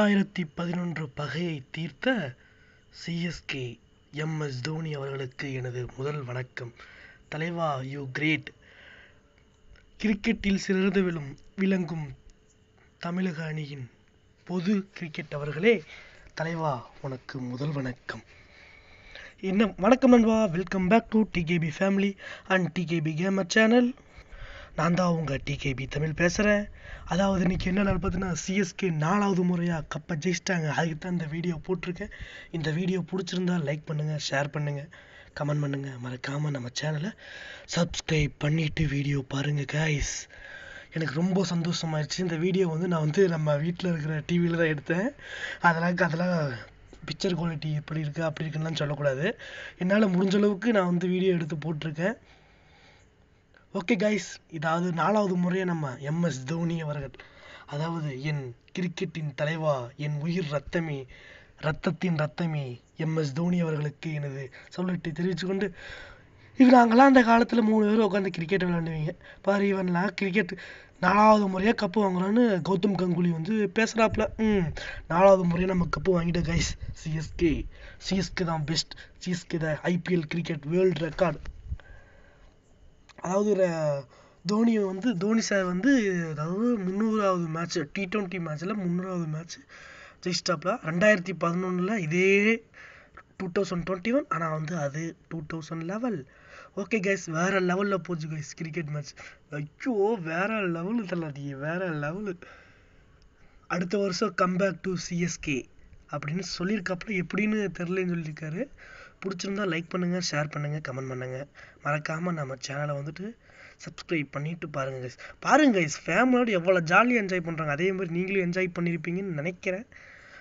2011 பகையை தீர்த்த CSK MS Dhoni அவர்களுக்கு எனது முதல் வணக்கம். தலைவா, யூ கிரேட். கிரிக்கெட்டில் சிறந்து விளங்கும் தமிழக அணியின் பொது கிரிக்கெட் அவர்களே, தலைவா உனக்கு முதல் வணக்கம். என்ன வணக்கம் நண்பா. Welcome back to TKP family and TKP gamer channel. நான் தான் உங்கள் டிகேபி தமிழ் பேசுகிறேன். அதாவது இன்றைக்கி என்ன நடப்பதுன்னா, சிஎஸ்கே 4வது முறையாக கப்பை ஜெயிச்சிட்டாங்க. அதுக்கு தான் இந்த வீடியோ போட்டிருக்கேன். இந்த வீடியோ பிடிச்சிருந்தா லைக் பண்ணுங்கள், ஷேர் பண்ணுங்கள், கமெண்ட் பண்ணுங்கள். மறக்காமல் நம்ம சேனலை சப்ஸ்கிரைப் பண்ணிவிட்டு வீடியோ பாருங்கள் கைஸ். எனக்கு ரொம்ப சந்தோஷமாயிடுச்சு. இந்த வீடியோ நான் நம்ம வீட்டில் இருக்கிற டிவியில் தான் எடுத்தேன். அதெல்லாம் பிக்சர் குவாலிட்டி எப்படி இருக்குது அப்படி இருக்குன்னு சொல்லக்கூடாது. என்னால் முடிஞ்ச அளவுக்கு நான் வீடியோ எடுத்து போட்டிருக்கேன். ஓகே கைஸ், இதாவது 4வது முறையாக நம்ம எம்எஸ் தோனி அவர்கள், அதாவது என் கிரிக்கெட்டின் தலைவா, என் உயிர் ரத்தத்தின் ரத்தமே எம்எஸ் தோனி அவர்களுக்கு எனது சொல்லிட்டு தெரிவித்துக்கொண்டு, இது நாங்களாம் அந்த காலத்தில் 3 பேர் உட்காந்து கிரிக்கெட் விளையாண்டுவீங்க பாரு. இவன்லாம் கிரிக்கெட் 4வது முறையாக கப்பு வாங்குறான்னு கௌதம் கங்குலி பேசுகிறாப்புல. 4வது முறையாக நம்ம கப்பு வாங்கிட்டோம் கைஸ். சிஎஸ்கே தான் பெஸ்ட். சிஎஸ்கே தான் ஐபிஎல் கிரிக்கெட் வேர்ல்டு ரெக்கார்டு. அதாவது தோனி சார் அதாவது 300வது மேட்ச் T20 மேட்ச்சில் 300வது மேட்ச் ஜெயிச்சிட்டாப்ல. 2011 இதே 2021, ஆனால் அது 2011. ஓகே கைஸ், வேறு லெவலில் போச்சு கைஸ் கிரிக்கெட் மேட்ச். ஐயோ, வேறு லெவலு தள்ளாடி, வேறு லெவலு. அடுத்த வருஷம் கம்பேக் டு சிஎஸ்கே அப்படின்னு சொல்லியிருக்காப்புல. எப்படின்னு தெரிலன்னு சொல்லியிருக்காரு. பிடிச்சிருந்தா லைக் பண்ணுங்கள், ஷேர் பண்ணுங்கள், கமெண்ட் பண்ணுங்கள். மறக்காமல் நம்ம சேனலை சப்ஸ்கிரைப் பண்ணிவிட்டு பாருங்கள் கைஸ். ஃபேமிலியோடு எவ்வளோ ஜாலியாக என்ஜாய் பண்ணுறாங்க. அதே மாதிரி நீங்களும் என்ஜாய் பண்ணியிருப்பீங்கன்னு நினைக்கிறேன்.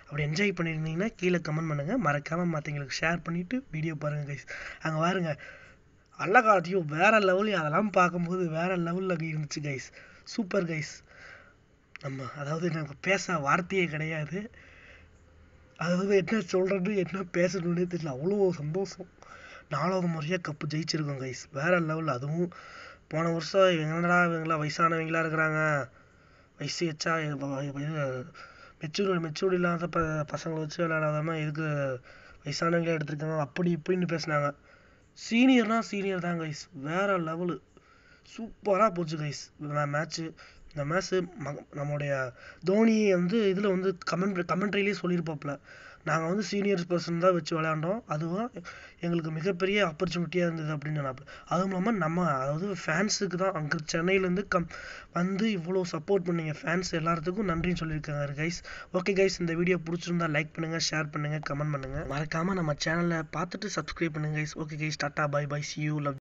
அப்படி என்ஜாய் பண்ணியிருந்தீங்கன்னா கீழே கமெண்ட் பண்ணுங்கள். மறக்காமல் மற்றவங்களுக்கு ஷேர் பண்ணிவிட்டு வீடியோ பாருங்கள் கைஸ். அங்கே பாருங்கள், அல்லகாலத்தையும் வேறு லெவலையும் அதெல்லாம் பார்க்கும்போது வேறு லெவலில் இருந்துச்சு கைஸ். Super guys. அதாவது எனக்கு பேச வார்த்தையே கிடையாது. அதாவது என்ன சொல்கிறது, என்ன பேசணுன்னே தெரியல. அவ்வளோ சந்தோஷம். 4வது முறையாக கப்பு ஜெயிச்சிருக்கோம் கைஸ். வேறு லெவலில். அதுவும் போன வருஷம் இவங்களாம் வயசானவங்களாக இருக்கிறாங்க, வயசு வச்சா மெச்சூர்டு இல்லாத பசங்களை வச்சு விளையாடாதாம இதுக்கு வயசானவங்களே எடுத்துருக்காங்க அப்படி இப்படின்னு பேசினாங்க. சீனியர் தான் கைஸ். வேறு லெவலு. சூப்பராக போச்சு கைஸ் மேட்ச்சு. இந்த மேட்ச்சு நம்முடைய தோனியை இதில் கமெண்ட்ரிலேயே சொல்லியிருப்பாப்புல, நாங்கள் சீனியர்ஸ் பர்சன் தான் வச்சு விளையாண்டோம், அதுவும் எங்களுக்கு மிகப்பெரிய ஆப்பர்ச்சுனிட்டியாக இருந்தது அப்படின்னு சொன்னாப்புல. அதுவும் இல்லாமல் அதாவது ஃபேன்ஸுக்கு தான் அங்கே சென்னையிலேருந்து இவ்வளோ சப்போர்ட் பண்ணீங்க ஃபேன்ஸ் எல்லாத்துக்கும் நன்றின்னு சொல்லியிருக்காங்க கைஸ். ஓகே கைஸ், இந்த வீடியோ பிடிச்சிருந்தா லைக் பண்ணுங்கள், ஷேர் பண்ணுங்கள், கமெண்ட் பண்ணுங்கள். மறக்காமல் நம்ம சேனலை பார்த்துட்டு சப்ஸ்கிரைப் பண்ணுங்கள் கைஸ். ஓகே கைஸ், டாட்டா, bye bye, see you, love.